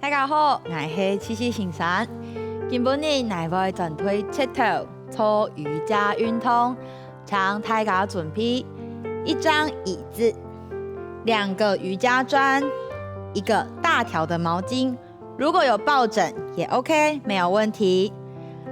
大家好，我是七七先生。今本日我会针对切头做瑜伽运动，请大家准备一张椅子、2个瑜伽砖、一个大条的毛巾。如果有抱枕也 OK， 没有问题。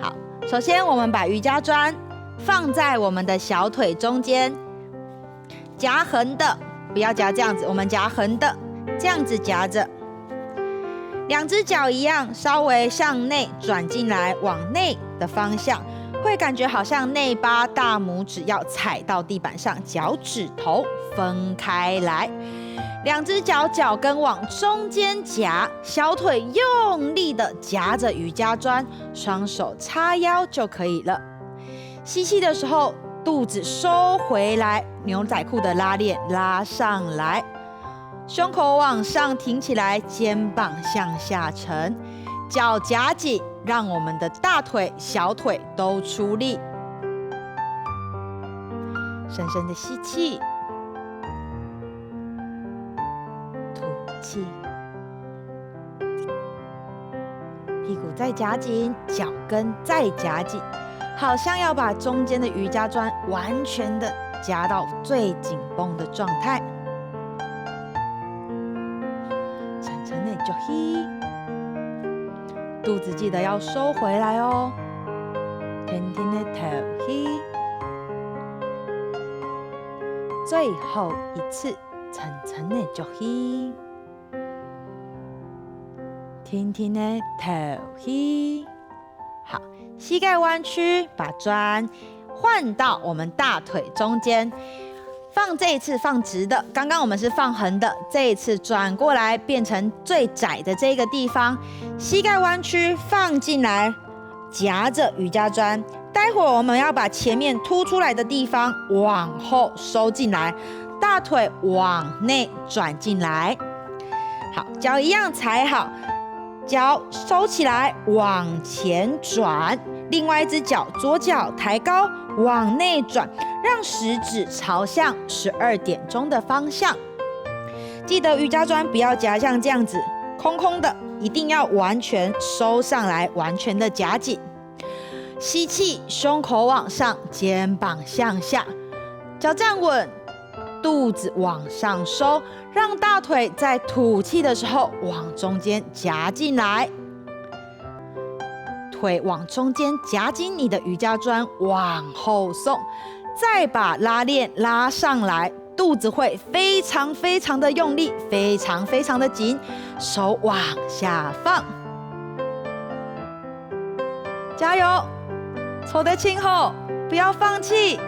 好，首先我们把瑜伽砖放在我们的小腿中间，夹横的，不要夹这样子，我们夹横的，这样子夹着。2只脚一样，稍微向内转进来，往内的方向，会感觉好像内八大拇指要踩到地板上，脚趾头分开来。2只脚脚跟往中间夹，小腿用力的夹着瑜伽砖，双手叉腰就可以了。吸气的时候，肚子收回来，牛仔裤的拉链拉上来。胸口往上挺起来，肩膀向下沉，脚夹紧，让我们的大腿、小腿都出力。深深的吸气，吐气，屁股再夹紧，脚跟再夹紧，好像要把中间的瑜伽砖完全的夹到最紧绷的状态。就吸，肚子记得要收回来哦。甜甜的吐气，最后一次，沉沉的就吸，甜甜的吐气。好，膝盖弯曲，把砖换到我们大腿中间。这一次放直的，刚刚我们是放横的，这一次转过来变成最窄的这个地方，膝盖弯曲放进来，夹着瑜伽砖。待会儿我们要把前面凸出来的地方往后收进来，大腿往内转进来。好，脚一样踩好，脚收起来往前转，另外一只脚左脚抬高往内转，让食指朝向12点钟的方向。记得瑜伽砖不要夹像这样子空空的，一定要完全收上来，完全的夹紧。吸气，胸口往上，肩膀向下，脚站稳，肚子往上收，让大腿在吐气的时候往中间夹进来。腿往中间夹紧你的瑜伽砖，往后送，再把拉链拉上来，肚子会非常非常的用力，非常非常的紧，手往下放，加油，抽得轻后，不要放弃，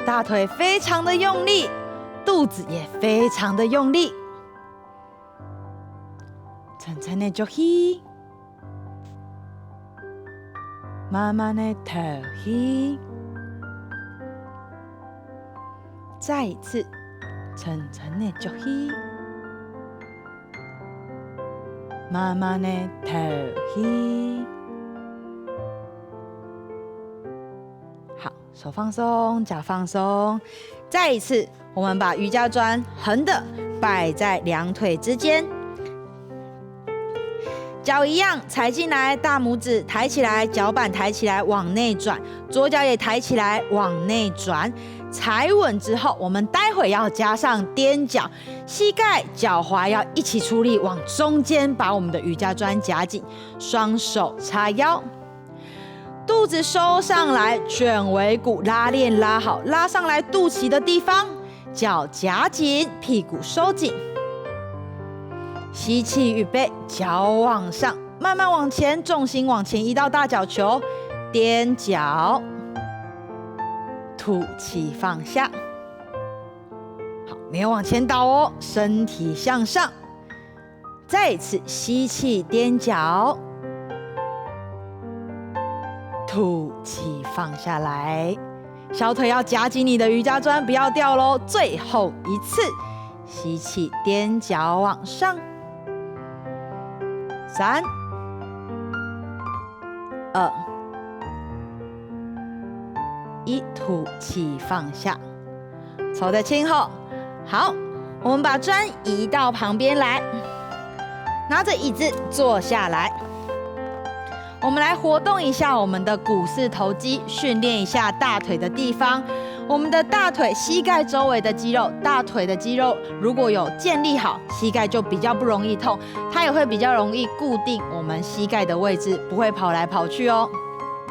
大腿非常的用力，肚子也非常的用力，沉沉的呼吸，慢慢的吐气，再一次沉沉的呼吸，慢慢的吐气。好，手放松，脚放松。再一次，我们把瑜伽砖横的摆在2腿之间。脚一样踩进来，大拇指抬起来，脚板抬起来往内转，左脚也抬起来往内转。踩稳之后，我们待会要加上踮脚，膝盖、脚踝要一起出力，往中间把我们的瑜伽砖夹紧，双手叉腰，肚子收上来，卷尾骨，拉链拉好，拉上来肚脐的地方，脚夹紧，屁股收紧。吸气，预备，脚往上，慢慢往前，重心往前移到大脚球，踮脚，吐气放下。好，没有往前倒哦，身体向上。再一次吸气，踮脚，吐气放下来。小腿要夹紧你的瑜伽砖，不要掉咯。最后一次，吸气，踮脚往上。3、2、1，吐气放下，抽得轻后。好，我们把砖移到旁边来，拿着椅子坐下来。我们来活动一下我们的股四头肌，训练一下大腿的地方。我们的大腿、膝盖周围的肌肉，大腿的肌肉如果有建立好，膝盖就比较不容易痛，它也会比较容易固定我们膝盖的位置，不会跑来跑去哦。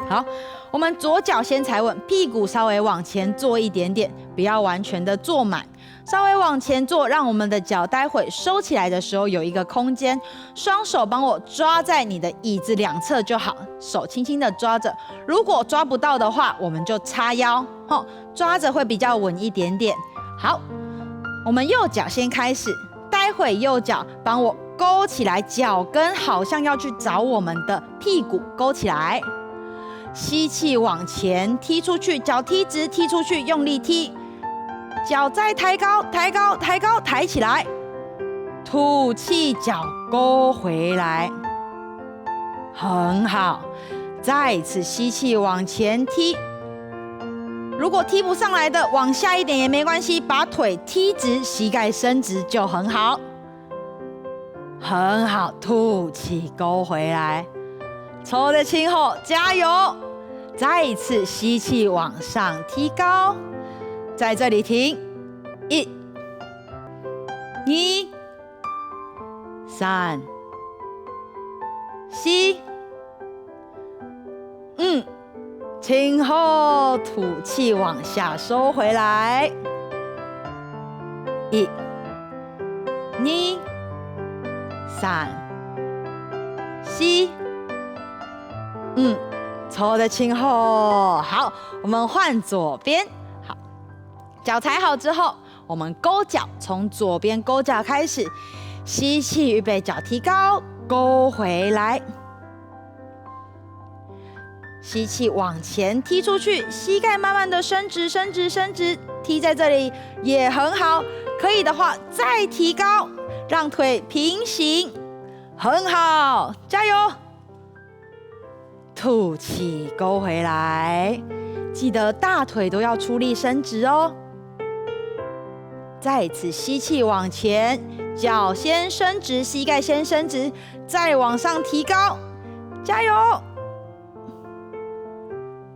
好，我们左脚先踩稳，屁股稍微往前坐一点点，不要完全的坐满，稍微往前坐，让我们的脚待会收起来的时候有一个空间。双手帮我抓在你的椅子两侧就好，手轻轻的抓着。如果抓不到的话，我们就叉腰，抓着会比较稳一点点。好，我们右脚先开始，待会右脚帮我勾起来，脚跟好像要去找我们的屁股，勾起来。吸气往前踢出去，脚踢直踢出去，用力踢，脚再抬高，抬高，抬高，抬起来，吐气，脚勾回来，很好。再一次吸气往前踢，如果踢不上来的，往下一点也没关系，把腿踢直，膝盖伸直就很好，很好。吐气勾回来，抽的轻后，加油！再一次吸气往上提高，在这里停，1、2、3、吸，轻后，吐气往下收回来，1、2、3、吸，抽的轻后。好，我们换左边。好，脚踩好之后，我们勾脚，从左边勾脚开始，吸气，预备，脚提高，勾回来，吸气往前踢出去，膝盖慢慢的伸直，伸直，伸直，踢在这里也很好。可以的话，再提高，让腿平行，很好，加油！吐气勾回来，记得大腿都要出力伸直哦。再一次吸气往前，脚先伸直，膝盖先伸直，再往上提高，加油！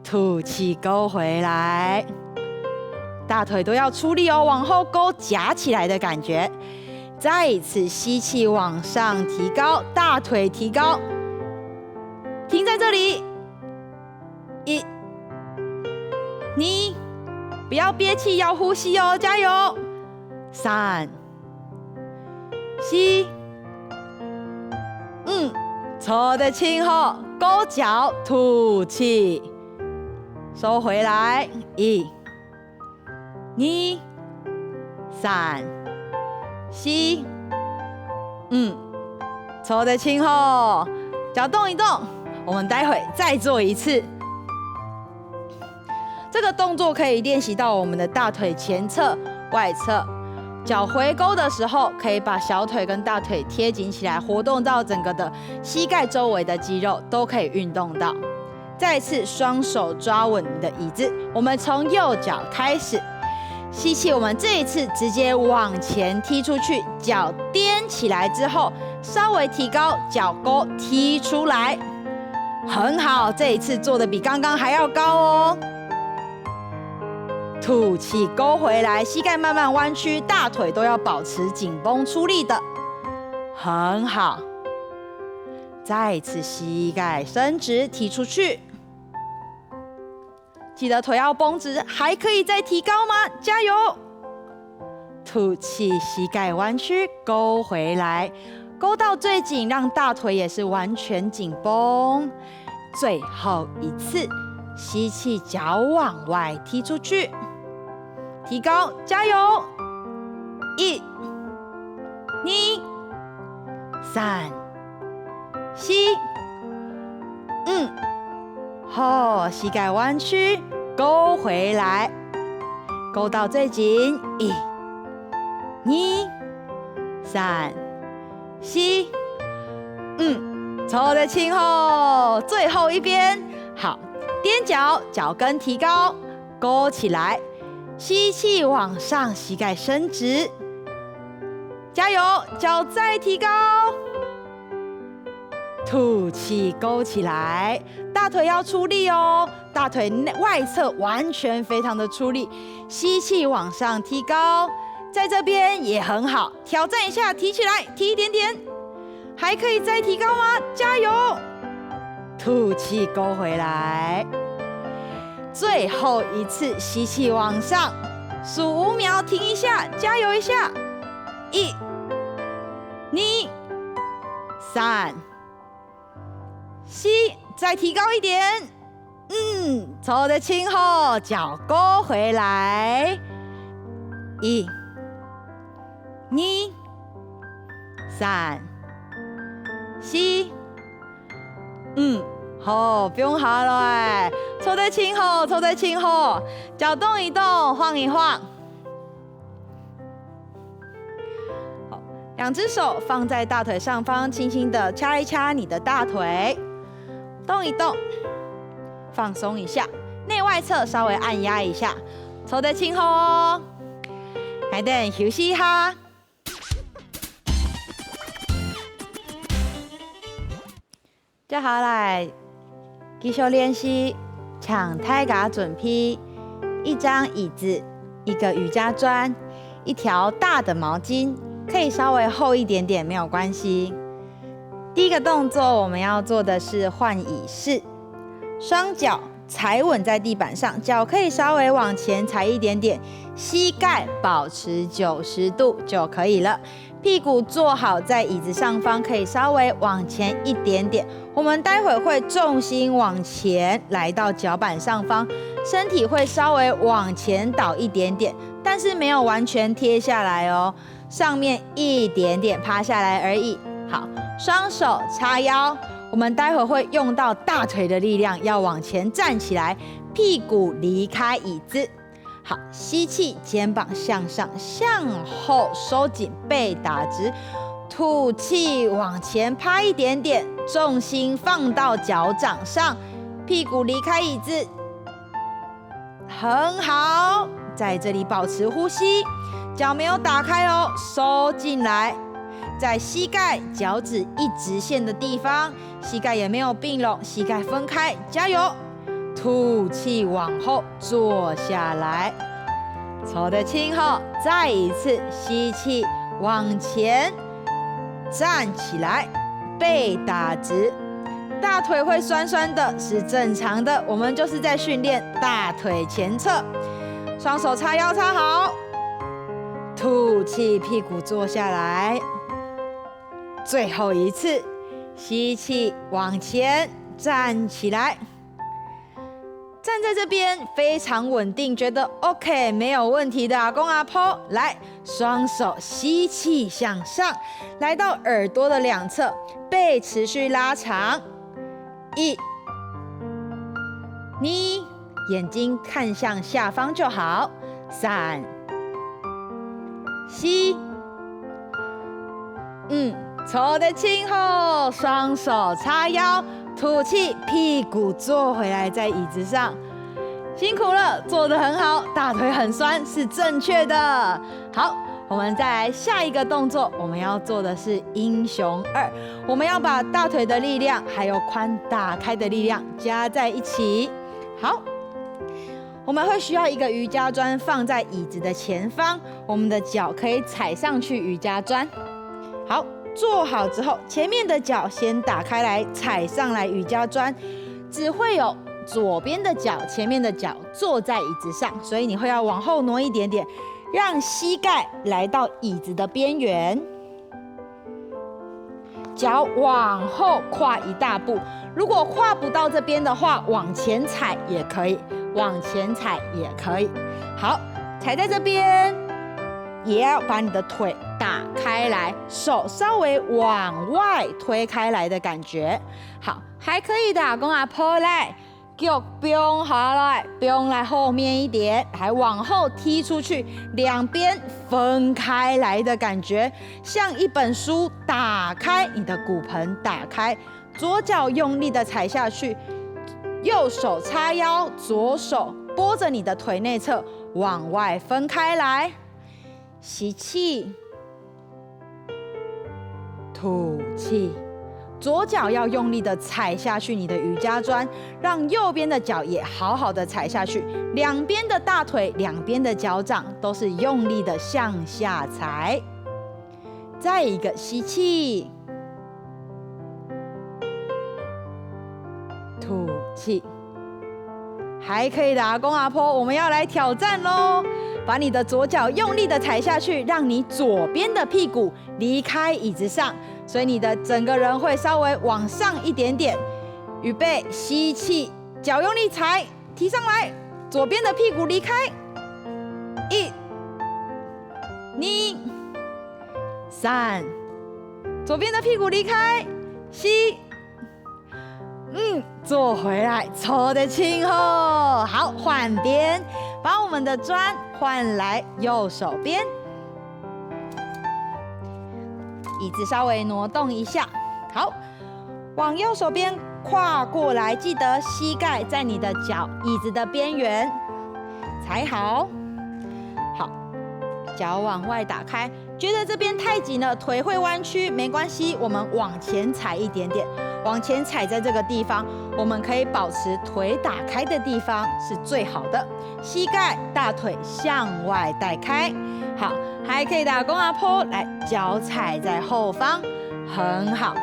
吐气勾回来，大腿都要出力哦，往后勾，夹起来的感觉。再一次吸气往上提高，大腿提高，停在这里，1、2，不要憋气，要呼吸哦，加油！3、吸，抽的轻后，勾脚，吐气，收回来，1、2、3，吸，抽的轻后，脚动一动，我们待会再做一次。这个动作可以练习到我们的大腿前侧、外侧。脚回勾的时候，可以把小腿跟大腿贴紧起来，活动到整个的膝盖周围的肌肉都可以运动到。再一次，双手抓稳你的椅子，我们从右脚开始，吸气，我们这一次直接往前踢出去，脚踮起来之后，稍微提高，脚勾踢出来，很好，这一次做的比刚刚还要高哦。吐气勾回来，膝盖慢慢弯曲，大腿都要保持紧绷出力的，很好。再一次膝盖伸直，提出去，记得腿要绷直，还可以再提高吗？加油！吐气，膝盖弯曲，勾回来，勾到最紧，让大腿也是完全紧绷。最后一次，吸气，脚往外踢出去，提高，加油！1、2、3，吸，后膝盖弯曲，勾回来，勾到最紧，1、2、3，吸，抽的轻后，最后一边，好，踮脚，脚跟提高，勾起来，吸气往上，膝盖伸直，加油，脚再提高吐气勾起来，大腿要出力哦，大腿外侧完全非常的出力，吸气往上提高，在这边也很好，挑战一下，提起来，提一点点，还可以再提高吗？加油！吐气勾回来，最后一次吸气往上，数5秒，停一下，加油一下，1、2、3。吸，再提高一点，抽得轻后，脚勾回来，1、2、3，吸，好，不用哈了哎，抽得轻后，抽得轻后，脚动一动，晃一晃。好，2只手放在大腿上方，轻轻的掐一掐你的大腿。动一动，放松一下，内外侧稍微按压一下，抽得轻哦。来等休息一下。接下来继续练习抢太嘎准批，一张椅子，一个瑜伽砖，一条大的毛巾，可以稍微厚一点点，没有关系。第一个动作我们要做的是换椅式，双脚踩稳在地板上，脚可以稍微往前踩一点点，膝盖保持90度就可以了。屁股坐好在椅子上方，可以稍微往前一点点。我们待会会重心往前来到脚板上方，身体会稍微往前倒一点点，但是没有完全贴下来哦，上面一点点趴下来而已。好，双手叉腰，我们待会会用到大腿的力量，要往前站起来，屁股离开椅子。好，吸气，肩膀向上，向后收紧，背打直。吐气，往前趴一点点，重心放到脚掌上，屁股离开椅子。很好，在这里保持呼吸，脚没有打开哦，收进来。在膝盖、脚趾一直线的地方，膝盖也没有并拢，膝盖分开，加油！吐气往后坐下来，抽得轻后，再一次吸气往前站起来，背打直，大腿会酸酸的，是正常的，我们就是在训练大腿前侧。双手叉腰叉好，吐气，屁股坐下来。最后一次，吸气往前站起来，站在这边非常稳定，觉得 OK 没有问题的阿公阿婆，来，双手吸气向上，来到耳朵的两侧，背持续拉长，1、2，眼睛看向下方就好，3、吸，抽得轻后，双手叉腰，吐气，屁股坐回来在椅子上。辛苦了，做得很好，大腿很酸，是正确的。好，我们再来下一个动作，我们要做的是英雄2，我们要把大腿的力量还有髋打开的力量加在一起。好，我们会需要一个瑜伽砖放在椅子的前方，我们的脚可以踩上去瑜伽砖。好，做好之后，前面的脚先打开来，踩上来瑜伽砖，只会有左边的脚、前面的脚坐在椅子上，所以你会要往后挪一点点，让膝盖来到椅子的边缘，脚往后跨一大步。如果跨不到这边的话，往前踩也可以，往前踩也可以。好，踩在这边，也要把你的腿打开来，手稍微往外推开来的感觉。好，还可以的，阿公阿婆来，脚不用下来，不用来后面一点，还往后踢出去，两边分开来的感觉，像一本书打开，你的骨盆打开，左脚用力的踩下去，右手叉腰，左手拨着你的腿内侧往外分开来。吸气，吐气，左脚要用力的踩下去你的瑜伽砖，让右边的脚也好好的踩下去，两边的大腿、两边的脚掌都是用力的向下踩。再一个吸气，吐气。还可以的，阿公阿婆，我们要来挑战咯！把你的左脚用力的踩下去，让你左边的屁股离开椅子上，所以你的整个人会稍微往上一点点。预备，吸气，脚用力踩，提上来，左边的屁股离开。1、2、3，左边的屁股离开，吸。坐回来，抽得轻哦。好，换边，把我们的砖换来右手边，椅子稍微挪动一下。好，往右手边跨过来，记得膝盖在你的椅子的边缘，踩好。好，脚往外打开。觉得这边太紧了，腿会弯曲，没关系，我们往前踩一点点，往前踩在这个地方，我们可以保持腿打开的地方是最好的。膝盖、大腿向外带开，好，还可以的，阿公阿婆来，脚踩在后方，很好。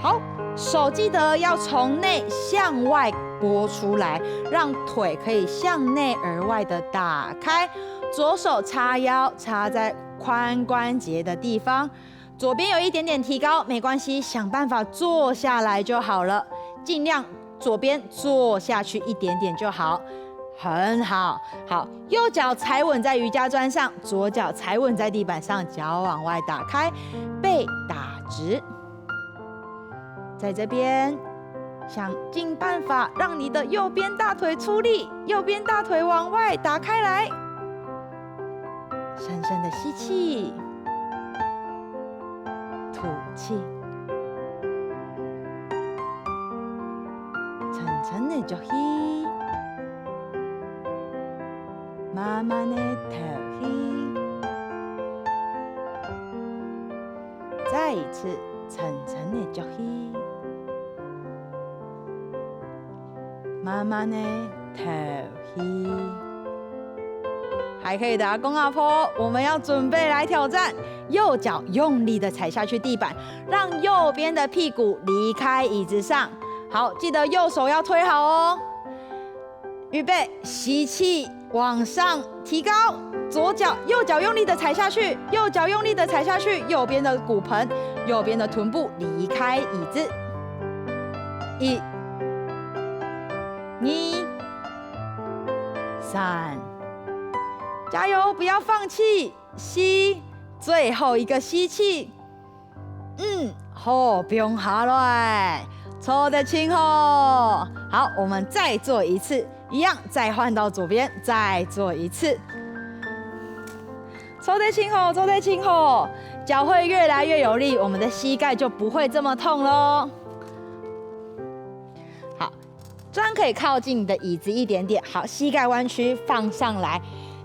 好，手记得要从内向外拨出来，让腿可以向内而外的打开。左手叉腰，插在髋关节的地方，左边有一点点提高，没关系，想办法坐下来就好了，尽量左边坐下去一点点就好，很好。好，右脚踩稳在瑜伽砖上，左脚踩稳在地板上，脚往外打开，背打直。在这边，想尽办法让你的右边大腿出力，右边大腿往外打开来。深深的吸气，吐气，沉沉的呼吸，慢慢的吐气，再一次沉沉的呼吸，慢慢的吐气。还可以的，阿公阿婆，我们要准备来挑战。右脚用力的踩下去地板，让右边的屁股离开椅子上。好，记得右手要推好哦。预备，吸气，往上提高，右脚用力的踩下去，右脚用力的踩下去，右边的骨盆、右边的臀部离开椅子。1、2、3。加油，不要放弃！吸，最后一个吸气。好，不用下来，抽得轻哦。好，我们再做一次，一样，再换到左边，再做一次。抽得轻哦，抽得轻哦，脚会越来越有力，我们的膝盖就不会这么痛咯。好，砖可以靠近你的椅子一点点。好，膝盖弯曲，放上来。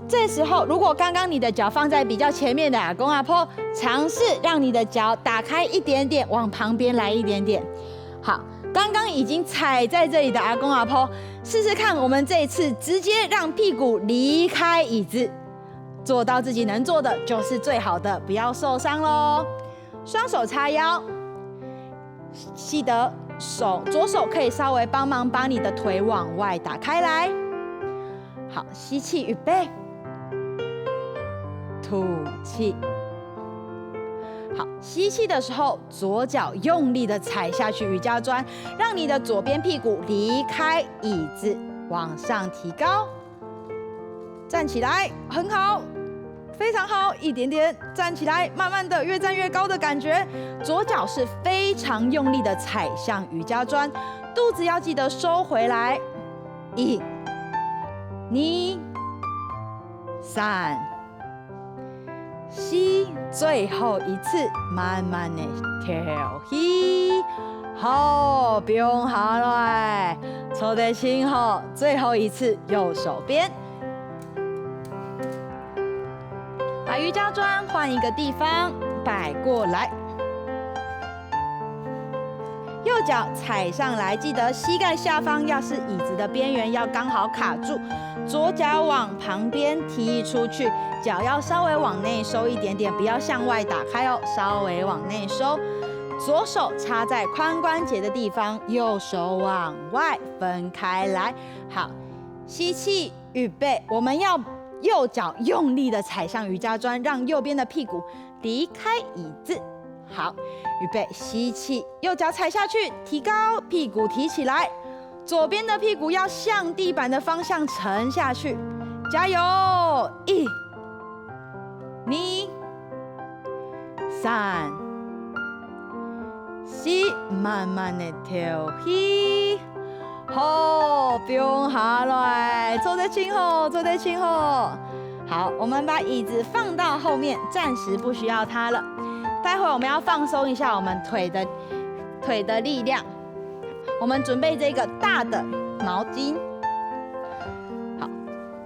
这时候，如果刚刚你的脚放在比较前面的阿公阿婆，尝试让你的脚打开一点点，往旁边来一点点。好，刚刚已经踩在这里的阿公阿婆，试试看，我们这一次直接让屁股离开椅子，做到自己能做的就是最好的，不要受伤咯。双手叉腰，记得左手可以稍微帮忙把你的腿往外打开来。好，吸气，预备。吐气，好，吸气的时候，左脚用力的踩下去瑜伽砖，让你的左边屁股离开椅子，往上提高，站起来，很好，非常好，一点点，站起来，慢慢的越站越高的感觉，左脚是非常用力的踩向瑜伽砖，肚子要记得收回来，1、2、3。吸，最后一次，慢慢的调息，好，不用下来，抽得轻后，最后一次，右手边，把瑜伽砖换一个地方，摆过来，右脚踩上来，记得膝盖下方要是椅子的边缘要刚好卡住，左脚往旁边踢出去，脚要稍微往内收一点点，不要向外打开哦，稍微往内收。左手插在髋关节的地方，右手往外分开来。好，吸气，预备，我们要右脚用力的踩上瑜伽砖，让右边的屁股离开椅子。好，预备，吸气，右脚踩下去，提高，屁股提起来，左边的屁股要向地板的方向沉下去，加油！1、2、3、4，慢慢的跳起，好，不用下来，坐在前后，坐在前后。好，我们把椅子放到后面，暂时不需要它了。待会我们要放松一下我们腿的力量。我们准备这个大的毛巾，好，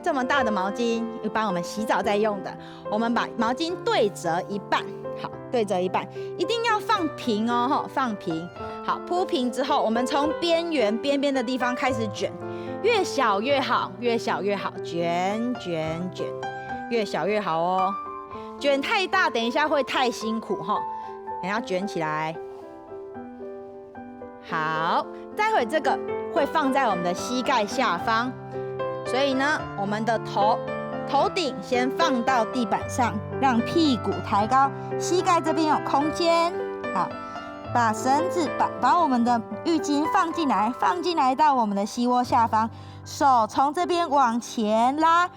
这么大的毛巾，一般我们洗澡在用的。我们把毛巾对折一半，好，对折一半，一定要放平哦，放平。好，铺平之后，我们从边边的地方开始卷，越小越好，越小越好，卷卷卷，越小越好哦。卷太大，等一下会太辛苦哈，等一下卷起来。好，待会这个会放在我们的膝盖下方，所以呢，我们的头顶先放到地板上，让屁股抬高，膝盖这边有空间。好，把绳子把我们的浴巾放进来到我们的膝窝下方，手从这边往前拉，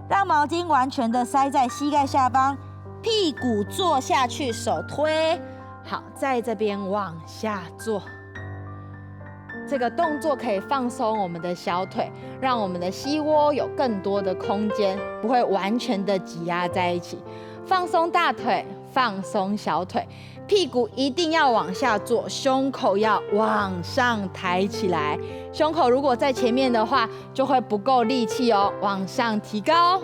让毛巾完全的塞在膝盖下方。屁股坐下去，手推好，在这边往下坐。这个动作可以放松我们的小腿，让我们的膝窝有更多的空间，不会完全的挤压在一起。放松大腿，放松小腿，屁股一定要往下坐，胸口要往上抬起来。胸口如果在前面的话，就会不够力气哦，往上提高。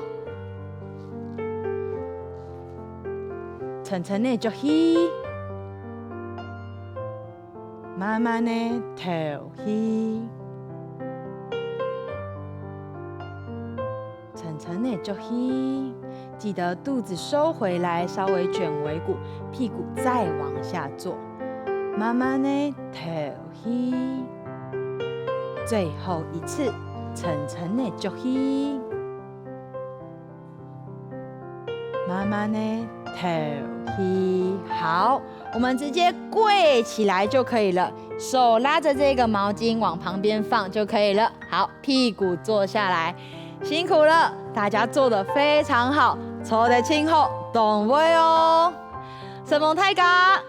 沉沉的吸气，慢慢的吐气，沉沉的吸气，记得肚子收回来，稍微卷尾骨，屁股再往下坐，慢慢的吐气，最后一次，沉沉的吸气，慢慢的吐气。好，我们直接跪起来就可以了，手拉着这个毛巾往旁边放就可以了。好，屁股坐下来，辛苦了，大家做得非常好，坐在前后，动位哦，神梦太嘎。